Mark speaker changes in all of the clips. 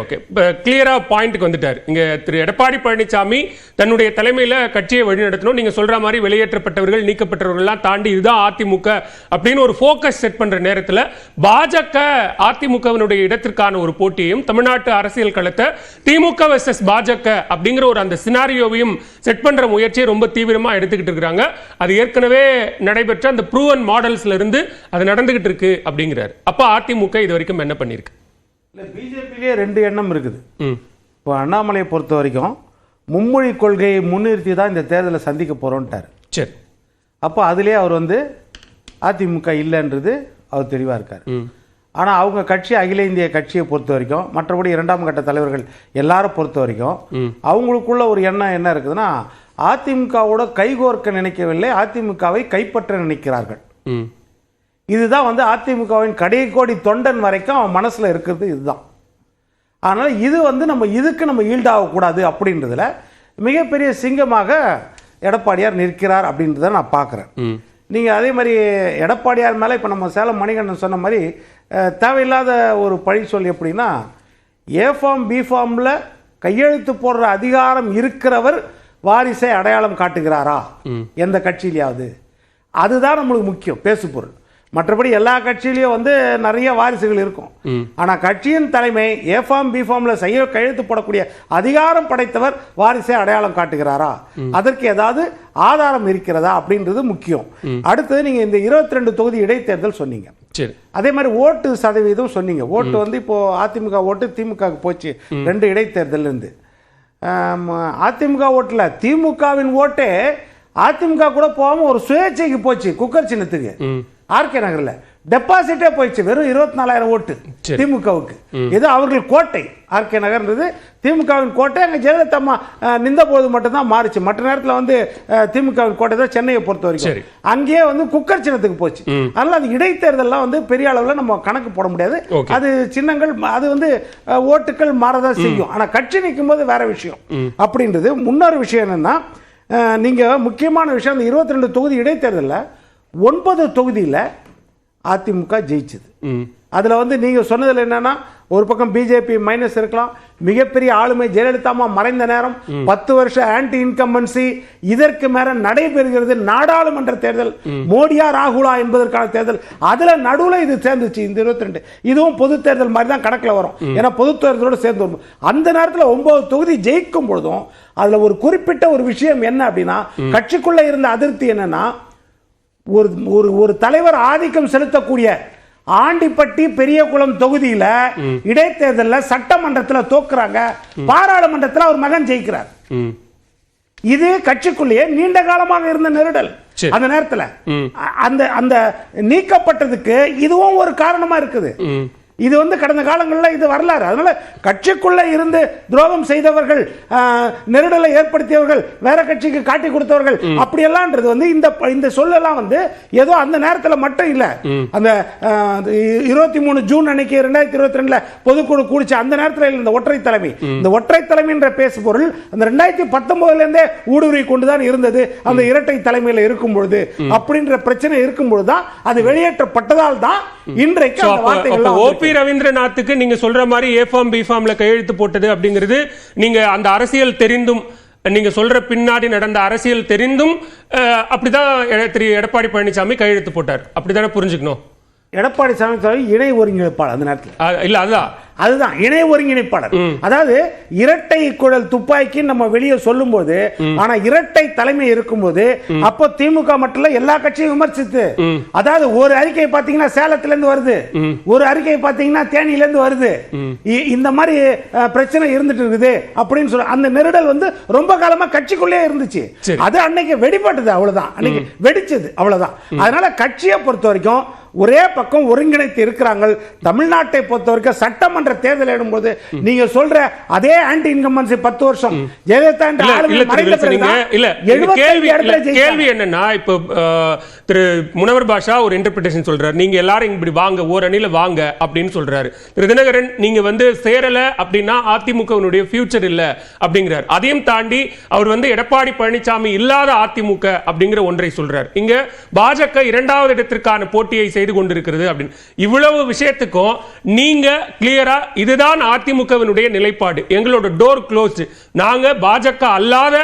Speaker 1: Okay, கிளியரா பாயிண்ட்க்கு வந்துட்டார். இங்க திரு எடப்பாடி பழனிசாமி தன்னுடைய தலைமையில கட்சியை வழிநடத்தணும், நீங்க சொல்ற மாதிரி வெளியேற்றப்பட்டவர்கள் நீக்கப்பட்டவர்கள்லாம் தாண்டி இதுதான் அதிமுக அப்படின்னு ஒரு ஃபோக்கஸ் செட் பண்ற நேரத்தில் பாஜக அதிமுகவினுடைய இடத்திற்கான ஒரு போட்டியையும் தமிழ்நாட்டு அரசியல் களத்தை திமுக வெர்சஸ் பாஜக அப்படிங்கிற ஒரு அந்த சினாரியோவையும் செட் பண்ற முயற்சியை ரொம்ப தீவிரமா எடுத்துக்கிட்டு இருக்காங்க. அது ஏற்கனவே நடைபெற்ற அந்த ப்ரூவன் மாடல்ஸ்ல இருந்து அது நடந்துகிட்டு இருக்கு அப்படிங்கிறார். அப்ப அதிமுக இது வரைக்கும் என்ன பண்ணிருக்கு?
Speaker 2: இல்லை, பிஜேபியிலே ரெண்டு எண்ணம் இருக்குது. இப்போ அண்ணாமலையை பொறுத்த வரைக்கும் மும்மொழி கொள்கையை முன்னிறுத்தி தான் இந்த தேர்தலை சந்திக்க போகிறோன்ட்டார்.
Speaker 1: சரி,
Speaker 2: அப்போ அதிலே அவர் அதிமுக இல்லைன்றது அவர் தெளிவாக இருக்கார். ஆனால் அவங்க கட்சி அகில இந்திய கட்சியை பொறுத்த வரைக்கும், மற்றபடி இரண்டாம் கட்ட தலைவர்கள் எல்லாரும் பொறுத்த வரைக்கும் அவங்களுக்குள்ள ஒரு எண்ணம் என்ன இருக்குதுன்னா, அதிமுகவோட கைகோர்க்க நினைக்கவில்லை, அதிமுகவை கைப்பற்ற நினைக்கிறார்கள். இதுதான் அதிமுகவின் கடைக்கோடி தொண்டன் வரைக்கும் அவன் மனசில் இருக்கிறது இதுதான். அதனால் இது நம்ம இதுக்கு நம்ம ஈல்டாகக்கூடாது அப்படின்றதுல மிகப்பெரிய சிங்கமாக எடப்பாடியார் நிற்கிறார் அப்படின்றத நான் பார்க்குறேன். நீங்கள் அதே மாதிரி எடப்பாடியார் மேலே இப்போ நம்ம சேலம் மணிகண்டன் சொன்ன மாதிரி தேவையில்லாத ஒரு பழி சொல் எப்படின்னா, ஏ ஃபார்ம் பி ஃபார்மில் கையெழுத்து போடுற அதிகாரம் இருக்கிறவர் வாரிசை அடையாளம் காட்டுகிறாரா எந்த கட்சியிலையாவது? அதுதான் நம்மளுக்கு முக்கியம் பேசு பொருள். மற்றபடி எல்லா கட்சியிலையும் நிறைய வாரிசுகள் இருக்கும். ஆனால் கட்சியின் தலைமை ஏ ஃபார்ம் பி ஃபார்மில் கையெழுத்து போடக்கூடிய அதிகாரம் படைத்தவர் வாரிசை அடையாளம் காட்டுகிறாரா, அதற்கு ஏதாவது ஆதாரம் இருக்கிறதா அப்படின்றது முக்கியம். அடுத்து நீங்க இந்த 22 தொகுதி இடைத்தேர்தல் சொன்னீங்க. அதே மாதிரி ஓட்டு சதவீதம் சொன்னீங்க. ஓட்டு இப்போ அதிமுக ஓட்டு திமுக போச்சு 2 இடைத்தேர்தல் இருந்து. அதிமுக ஓட்டுல திமுகவின் ஓட்டே அதிமுக கூட போகாம ஒரு சுயேட்சைக்கு போச்சு. குக்கர் சின்னத்துக்கு ஆர்கே நகர்ல டெபாசிட்டே போயிடுச்சு. வெறும் 24,000 ஓட்டு திமுகவுக்கு. இது அவர்கள் கோட்டை. ஆர்கே நகர்ன்றது திமுகவின் கோட்டை. அங்கே ஜெயலலிதா அம்மா நின்ற போது மட்டும்தான் மாறிச்சு. மற்ற நேரத்தில் திமுகவின் கோட்டை தான் சென்னையை பொறுத்த வரைக்கும். அங்கேயே குக்கர் சின்னத்துக்கு போச்சு. அதனால அது இடைத்தேர்தல்லாம் பெரிய அளவில் நம்ம கணக்கு போட முடியாது. அது சின்னங்கள், அது ஓட்டுகள் மாறதான் செய்யும். ஆனால் கட்சி நிற்கும் போது வேற விஷயம் அப்படின்றது. முன்னொரு விஷயம் என்னன்னா, நீங்க முக்கியமான விஷயம், அந்த 22 தொகுதி இடைத்தேர்தலில் 9 தொகுதியில் அதிமுக ஜெயிச்சது. அதில் நீங்க சொன்னதில் என்னன்னா, ஒரு பக்கம் பிஜேபி மைனஸ் இருக்கலாம், மிகப்பெரிய ஆளுமை ஜெயலலிதா அம்மா மறைந்த நேரம் 10 வருஷம் ஆன்டி இன்கம்பன்சி, இதற்கு மேல நடைபெறுகிறது நாடாளுமன்ற தேர்தல், மோடியா ராகுலா என்பதற்கான தேர்தல். அதுல நடுவுல இது சேர்ந்துச்சு. இந்த 22 இதுவும் பொது தேர்தல் மாதிரி தான் கணக்கில் வரும். ஏன்னா பொது தேர்தலோட சேர்ந்து வரும். அந்த நேரத்தில் 9 தொகுதி ஜெயிக்கும் பொழுதும் அதுல ஒரு குறிப்பிட்ட ஒரு விஷயம் என்ன அப்படின்னா, கட்சிக்குள்ள இருந்த அதிருப்தி என்னன்னா, ஒரு தலைவர் ஆதிக்கம் செலுத்தக்கூடிய ஆண்டிப்பட்டி பெரியகுளம் தொகுதியில இடைத்தேர்தலில் சட்டமன்றத்தில் தோக்குறாங்க, பாராளுமன்றத்தில் அவர் மகன் ஜெயிக்கிறார். இது கட்சிக்குள்ளேயே நீண்ட காலமாக இருந்த நெருடல். அந்த நேரத்தில் அந்த நீக்கப்பட்டதுக்கு இதுவும் ஒரு காரணமா இருக்குது. இது கடந்த காலங்களில் இது வரலாறு. அதனால கட்சிக்குள்ள இருந்து துரோகம் செய்தவர்கள், நெருடலை ஏற்படுத்தியவர்கள், வேற கட்சிக்கு காட்டி கொடுத்தவர்கள், அப்படியெல்லாம் இந்த சொல்லலாம் ஏதோ அந்த நேரத்தில் மட்டும் இல்ல. அந்த 23 ஜூன் அன்னைக்கு 2022 பொதுக்குழு கூடிச்சு. அந்த நேரத்தில் இந்த ஒற்றை தலைமை, இந்த ஒற்றை தலைமை என்ற பேசு பொருள் அந்த 2019 இருந்தே ஊடுருவி கொண்டுதான் இருந்தது. அந்த இரட்டை தலைமையில் இருக்கும் பொழுது அப்படின்ற பிரச்சனை இருக்கும் பொழுதுதான் அது வெளியேற்றப்பட்டதால் தான் இன்றைக்கு அந்த வார்த்தைகள்.
Speaker 1: ரவீந்திரநாத்துக்கு நீங்க சொல்ற மாதிரி ஏ ஃபார்ம் பி ஃபார்ம்ல கையெழுத்து போட்டது அப்படிங்கிறது, நீங்க அந்த அரசியல் தெரிந்தும், நீங்க சொல்ற பின்னாடி நடந்த அரசியல் தெரிந்தும் அப்படிதான் திரு எடப்பாடி பழனிசாமி கையெழுத்து போட்டார், அப்படித்தானே புரிஞ்சுக்கணும்?
Speaker 2: எடப்பாடி சாமி இணை ஒருங்கிணைப்பாளர் அந்த நேரத்தில்
Speaker 1: இல்ல,
Speaker 2: அதுதான் இணை ஒருங்கிணைப்பாளர். அதாவது இரட்டை குழல் துப்பாக்கி நம்ம வெளியே சொல்லும் போது, ஆனா இரட்டை தலைமை இருக்கும்போது அப்போ திமுக மட்டும் எல்லா கட்சியும் விமர்சித்து, அதாவது ஒரு அறிக்கை பாத்தீங்கன்னா சேலத்துல இருந்து வருது, ஒரு அறிக்கை பாத்தீங்கன்னா தேனியில இருந்து வருது, இந்த மாதிரி பிரச்சனை இருந்துட்டு இருக்குது அப்படின்னு சொல்ல அந்த நெருடல் ரொம்ப காலமா கட்சிக்குள்ளே இருந்துச்சு. அது அன்னைக்கு வெடிப்பட்டது, அவ்வளவுதான். அன்னைக்கு வெடிச்சது, அவ்வளவுதான். அதனால கட்சியை பொறுத்த வரைக்கும் ஒரே பக்கம் ஒருங்கிணைத்து இருக்கிறாங்க. தமிழ்நாட்டை பொறுத்த வரைக்கும் சட்டமன்ற தேர்தல் எடுக்கும்போது நீங்க சொல்ற அதே ஆன்டி இன்கம்பன்சி 10 வருஷம் ஜெயலலிதா
Speaker 1: கேள்வி என்னன்னா, இப்போ திரு முனவர் பாஷா ஒரு இன்டர்பிரேஷன் சொல்றாரு, நீங்க எல்லாரும் இப்படி வாங்க, ஒரு அணியில வாங்க அப்படின்னு சொல்றாரு. திரு தினகரன் நீங்க சேரல அப்படின்னா அதிமுகவினுடைய ஃபியூச்சர் இல்ல அப்படிங்கிறார். அதையும் தாண்டி அவர் எடப்பாடி பழனிசாமி இல்லாத அதிமுக அப்படிங்கிற ஒன்றை சொல்றார். இங்க பாஜக 2வது இடத்திற்கான போட்டியை செய்து கொண்டிருக்கிறது அப்படின்னு. இவ்வளவு விஷயத்துக்கும் நீங்க கிளியரா இதுதான் அதிமுகவினுடைய நிலைப்பாடு, எங்களோட டோர் க்ளோஸ்ட், நாங்க பாஜக அல்லாத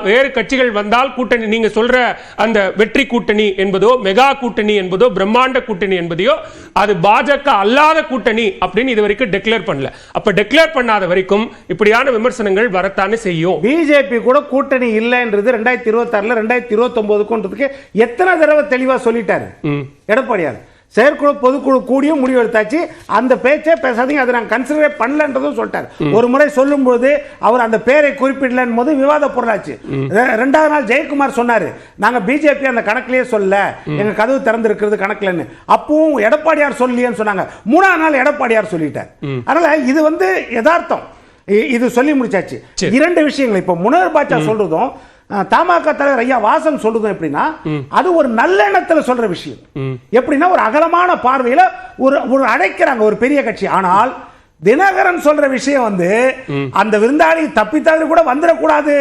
Speaker 1: வேறு கட்சிகள் வந்தால் கூட்டணி, நீங்க சொல்ற அந்த வெற்றி கூட்டணி என்பதோ மெகா கூட்டணி என்பதோ பிரம்மாண்ட கூட்டணி என்பதையோ அது பாஜக அல்லாத கூட்டணி அப்படின்னு இது வரைக்கும் டிக்ளேர் பண்ணல. அப்ப டிக்ளேர் பண்ணாத வரைக்கும் இப்படியான விமர்சனங்கள் வரத்தானே செய்யும்.
Speaker 2: பிஜேபி கூட கூட்டணி இல்லைன்றது 2026 2029 எத்தனை தடவை தெளிவா சொல்லிட்டாரு எடப்பாடியார். செயற்குழு பொதுக்குழு கூடியும் முடிவு எடுத்தாச்சு, அந்த பேச்சே பேசாதீங்க, அதை நாங்கள் கன்சிடரே பண்ணலன்றதும் சொல்லிட்டார். ஒரு முறை சொல்லும்போது அவர் அந்த பேரை குறிப்பிடலன் போது விவாத பொருளாச்சு. ரெண்டாவது நாள் ஜெயக்குமார் சொன்னாரு, நாங்க பிஜேபி அந்த கணக்கிலேயே சொல்ல, எங்க கதவு திறந்திருக்கிறது கணக்குலன்னு. அப்பவும் எடப்பாடியார் சொல்லியன்னு சொன்னாங்க. மூணாவது நாள் எடப்பாடியார் சொல்லிட்டார். அதனால இது யதார்த்தம், இது சொல்லி முடிச்சாச்சு. இரண்டு விஷயங்கள் இப்ப முனைவர் பாட்சா சொல்றதும் தமாக தலைவர் ஐயா வாசன் சொல்றதும் எப்படின்னா, அது ஒரு நல்லெண்ணத்துல சொல்ற விஷயம். எப்படின்னா ஒரு அகலமான பார்வையில ஒரு அழைக்கிறாங்க ஒரு பெரிய கட்சி. ஆனால் தினகரன் சொல்ற விஷயம் அந்த விருந்தாளி தப்பித்தாலும் கூட வந்துடக்கூடாது,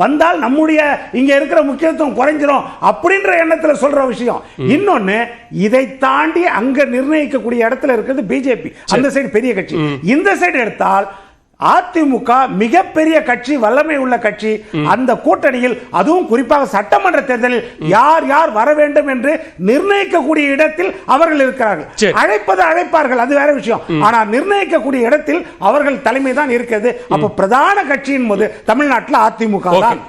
Speaker 2: வந்தால் நம்முடைய இங்க இருக்கிற முக்கியத்துவம் குறைஞ்சிரும் அப்படின்ற எண்ணத்துல சொல்ற விஷயம். இன்னொன்னு, இதை தாண்டி அங்க நிர்ணயிக்கக்கூடிய இடத்துல இருக்கிறது பிஜேபி, அந்த சைடு பெரிய கட்சி. இந்த சைடு எடுத்தால் அதிமுக மிகப்பெரிய கட்சி, வல்லமை உள்ள கட்சி. அந்த கூட்டணியில் அதுவும் குறிப்பாக சட்டமன்ற தேர்தலில் யார் யார் வர வேண்டும் என்று நிர்ணயிக்கக்கூடிய இடத்தில் அவர்கள் இருக்கிறார்கள். அழைப்பார்கள், அது வேற விஷயம். ஆனால் நிர்ணயிக்கக்கூடிய இடத்தில் அவர்கள் தலைமை தான் இருக்கிறது. அப்ப பிரதான கட்சியின் போது தமிழ்நாட்டில் அதிமுக தான்.